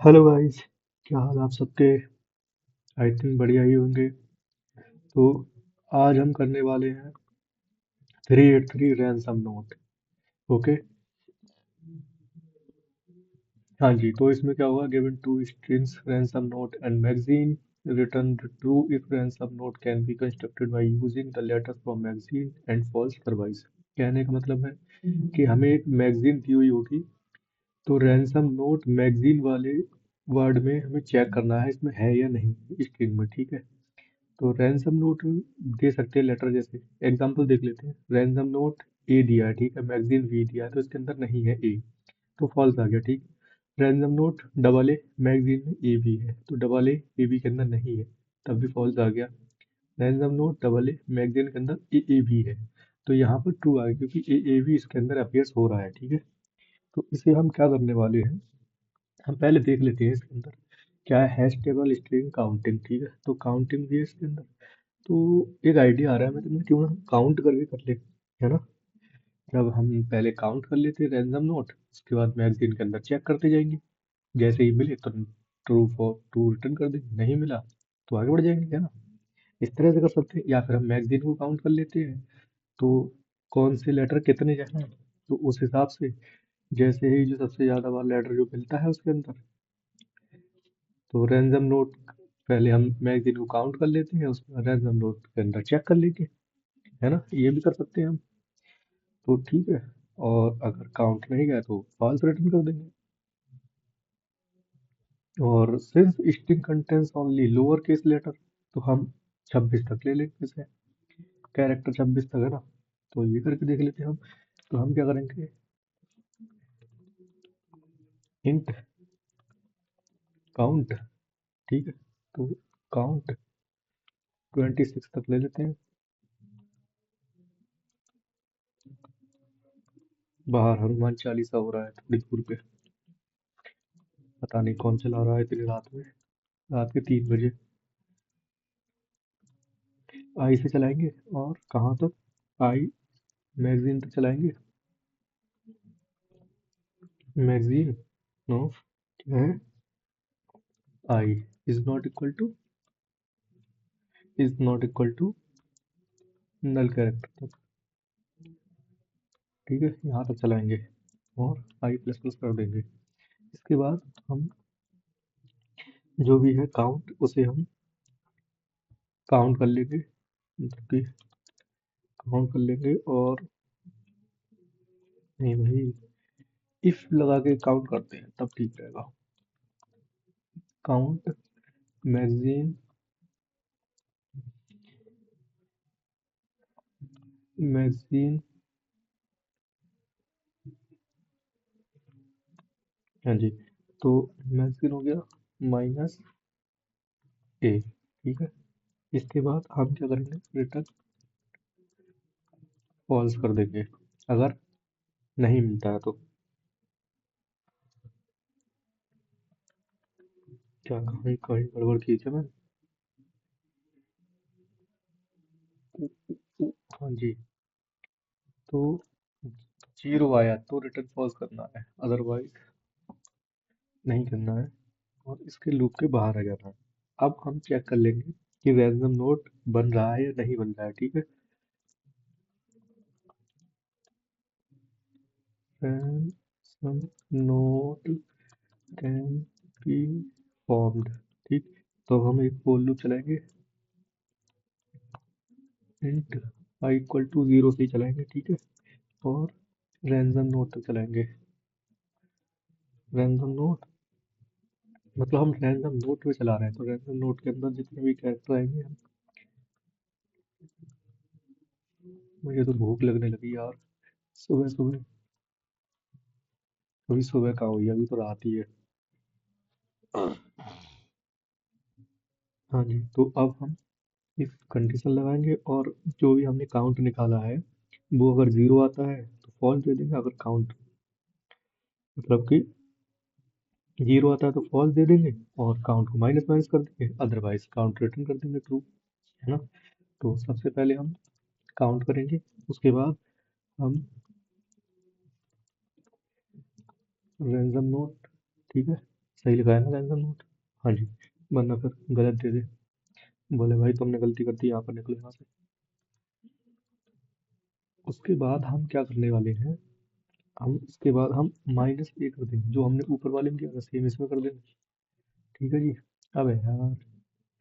Hello guys. क्या हाल आप सबके। आई थिंक बढ़िया ही होंगे। तो आज हम करने वाले हैं 383 रैंसम नोट। ओके। हाँ जी, तो इसमें क्या होगा, given two strings ransom note and magazine return true if ransom note can be constructed by using the letter from magazine and false otherwise. कहने का मतलब है कि हमें एक मैगजीन दी हुई होगी, तो रैंसम नोट मैगजीन वाले वर्ड में हमें चेक करना है इसमें है या नहीं स्ट्रिंग में। ठीक है। तो रैंसम नोट दे सकते हैं लेटर, जैसे एग्जांपल देख लेते हैं। रैंसम नोट ए दिया है, ठीक है, मैगजीन बी दिया है, तो इसके अंदर नहीं है ए, तो फॉल्स आ गया। ठीक। Ransom note double A, magazine में ए बी है, तो डबल ए बी के अंदर नहीं है, तब भी फॉल्स आ गया। Ransom note double A, magazine के अंदर ए भी है, तो यहाँ पर ट्रू आ गया, क्योंकि ए भी इसके अंदर अपियर्स हो रहा है। ठीक है। तो इसे हम क्या करने वाले हैं, हम पहले देख लेते हैं इसके अंदर क्या है। हैश टेबल स्ट्रिंग काउंटिंग, ठीक है, तो काउंटिंग भी है इसके अंदर। तो एक आइडिया आ रहा है मेरे में, क्यों ना हम काउंट करके कर ले, है ना। जब हम पहले काउंट कर लेते हैं रैंडम नोट, उसके बाद मैगजीन के अंदर चेक करते जाएंगे, जैसे ही मिले तो ट्रू फॉर ट्रू रिटर्न कर देंगे, नहीं मिला तो आगे बढ़ जाएंगे, है ना। इस तरह से कर सकते हैं, या फिर हम मैगजीन को काउंट कर लेते हैं, तो कौन से लेटर कितने हैं, तो उस हिसाब से जैसे ही जो सबसे ज़्यादा वाला लेटर जो मिलता है उसके अंदर, तो रैंडम नोट पहले हम मैगजीन को काउंट कर लेते हैं, उसके बाद रैंडम नोट के अंदर चेक कर लेंगे, है ना। ये भी कर सकते हैं हम। तो ठीक है। और अगर काउंट नहीं गया तो फॉल्स रिटर्न कर देंगे। और since string contains only lower case letter, तो हम 26 तक ले लेंगे इसे। कैरेक्टर 26 तक है ना, तो ये करके देख लेते हैं हम। तो हम क्या करेंगे, इंट काउंट, ठीक है, तो काउंट 26 तक ले लेते हैं। बाहर हनुमान चालीसा हो रहा है थोड़ी दूर पे, पता नहीं कौन चला रहा है इतनी रात में, रात के 3 बजे। आई से चलाएंगे, और कहाँ तक, आई मैगजीन तक चलाएंगे। मैगजीन नो, क्या है, I is not equal to null character तक, ठीक है, यहाँ तक चलाएंगे और आई प्लस प्लस कर देंगे। इसके बाद हम जो भी है काउंट, उसे हम काउंट कर लेंगे, मतलब कि काउंट कर लेंगे। और नहीं भाई, इफ लगा के काउंट करते हैं तब ठीक रहेगा। काउंट मैगजीन, मैगजीन, हाँ जी, तो मैगजीन हो गया माइनस ए, ठीक है। इसके बाद हम क्या करेंगे, रिटर्न फॉल्स कर देंगे अगर नहीं मिलता है तो। क्या कहीं कहीं गड़बड़ की क्या मैंने, हाँ जी, तो जीरो आया तो रिटर्न फॉल्स करना है, अदरवाइज नहीं करना है, और इसके लूप के बाहर आ जाना है। अब हम चेक कर लेंगे कि रैंडम नोट बन रहा है या नहीं बन रहा है, ठीक है। Random note can be formed, ठीक। तो हम एक फॉर लूप चलाएंगे, इंट आई इक्वल टू 0 से ही चलाएंगे, ठीक है। और रैंडम नोट तक चलाएंगे। रैंडम नोट मतलब हम रैंडम नोट में चला रहे हैं, तो रैंडम नोट के अंदर जितने भी कैरेक्टर आएंगे हम, मुझे तो भूख लगने लगी यार, सुबह सुबह। अभी सुबह कहाँ हुई है, अभी तो रात ही है। हाँ जी, तो अब हम इफ कंडीशन लगाएंगे, और जो भी हमने काउंट निकाला है वो अगर जीरो आता है तो फॉल्स दे देंगे, अगर काउंट मतलब कि जीरो आता है तो फॉल्स दे देंगे, और काउंट को माइनस माइनस कर देंगे, अदरवाइज काउंट रिटर्न कर देंगे ट्रू, है ना। तो सबसे पहले हम काउंट करेंगे, उसके बाद हम रैंडम नोट, ठीक है, सही लिखा है ना रैंसम नोट? हाँ जी। वरना फिर गलत दे दे, बोले भाई तुमने गलती कर दी, यहाँ पर निकलो यहाँ से। उसके बाद हम क्या करने वाले हैं, हम इसके बाद हम -a कर देंगे, जो हमने ऊपर वाले में किया था सेम इसमें कर देंगे। ठीक है जी। अब यार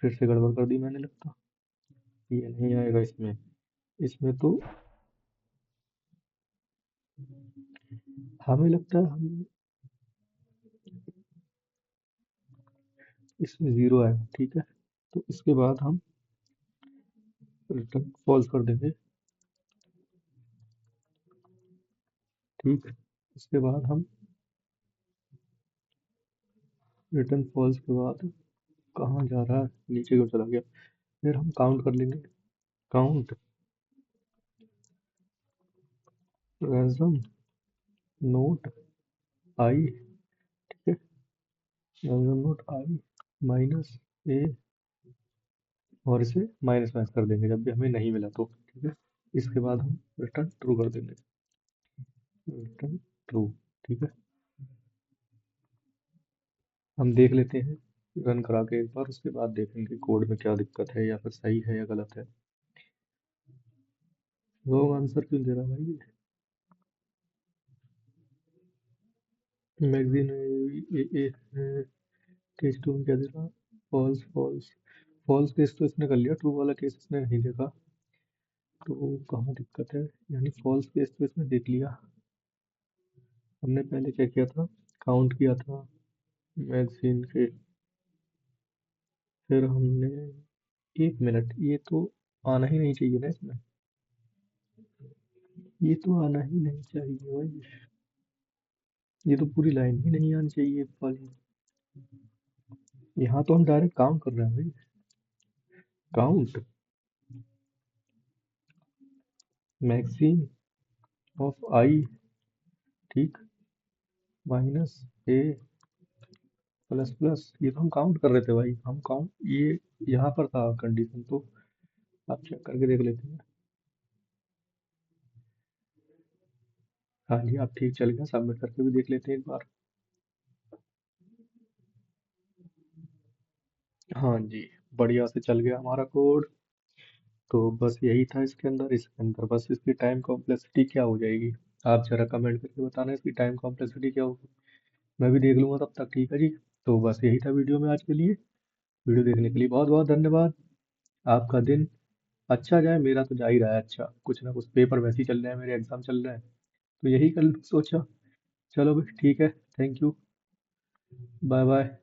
फिर से गड़बड़ कर दी मैंने लगता, ये नहीं आएगा इसमें। इसमें तो हमें लगता है हम इसमें जीरो आएगा। ठीक है, तो इसके बाद हम रिटर्न फॉल्स कर देंगे। ठीक, इसके बाद हम रिटर्न फॉल्स के बाद कहाँ जा रहा है, नीचे क्यों चला गया। फिर हम काउंट कर लेंगे, काउंट रैंसम नोट आई। ठीक है, रैंसम नोट आई माइनस ए, और इसे माइनस माइनस कर देंगे जब भी हमें नहीं मिला तो। ठीक है, इसके बाद हम रिटर्न ट्रू कर देंगे, रिटर्न ट्रू। ठीक है, हम देख लेते हैं रन करा के एक बार, उसके बाद देखेंगे कोड में क्या दिक्कत है या फिर सही है या गलत है। रॉन्ग आंसर क्यों दे रहा भाई। मैगजीन केस टू में क्या दे रहा, फॉल्स फॉल्स। फॉल्स केस तो इसने कर लिया, ट्रू वाला केस इसने नहीं देखा, तो कहाँ दिक्कत है। यानी फॉल्स केस तो इसने देख लिया। हमने पहले क्या किया था, काउंट किया था मैगजीन के, फिर हमने, एक मिनट, ये तो आना ही नहीं चाहिए ना इसमें, ये तो आना ही नहीं चाहिए भाई, ये तो पूरी लाइन ही नहीं आनी चाहिए वाली। यहाँ तो हम डायरेक्ट काउंट कर रहे हैं भाई, काउंट मैगजीन ऑफ आई, ठीक, माइनस ए प्लस प्लस, ये तो हम काउंट कर रहे थे भाई, हम काउंट, ये यहाँ पर था कंडीशन, तो आप चेक करके देख लेते हैं। हाँ जी, आप ठीक चल गया, सबमिट करके भी देख लेते हैं एक बार। हाँ जी, बढ़िया से चल गया हमारा कोड। तो बस यही था इसके अंदर बस इसकी टाइम कॉम्प्लेक्सिटी क्या हो जाएगी, आप जरा कमेंट करके बताना इसकी टाइम कॉम्प्लेक्सिटी क्या होगी, मैं भी देख लूंगा तब तक। ठीक है जी, तो बस यही था वीडियो में आज के लिए। वीडियो देखने के लिए बहुत बहुत धन्यवाद। आपका दिन अच्छा जाए, मेरा तो जा ही रहा है अच्छा, कुछ ना कुछ पेपर वैसे ही चल रहे हैं, मेरे एग्जाम चल रहे हैं, तो यही कल सोचा। चलो भाई ठीक है, थैंक यू, बाय बाय।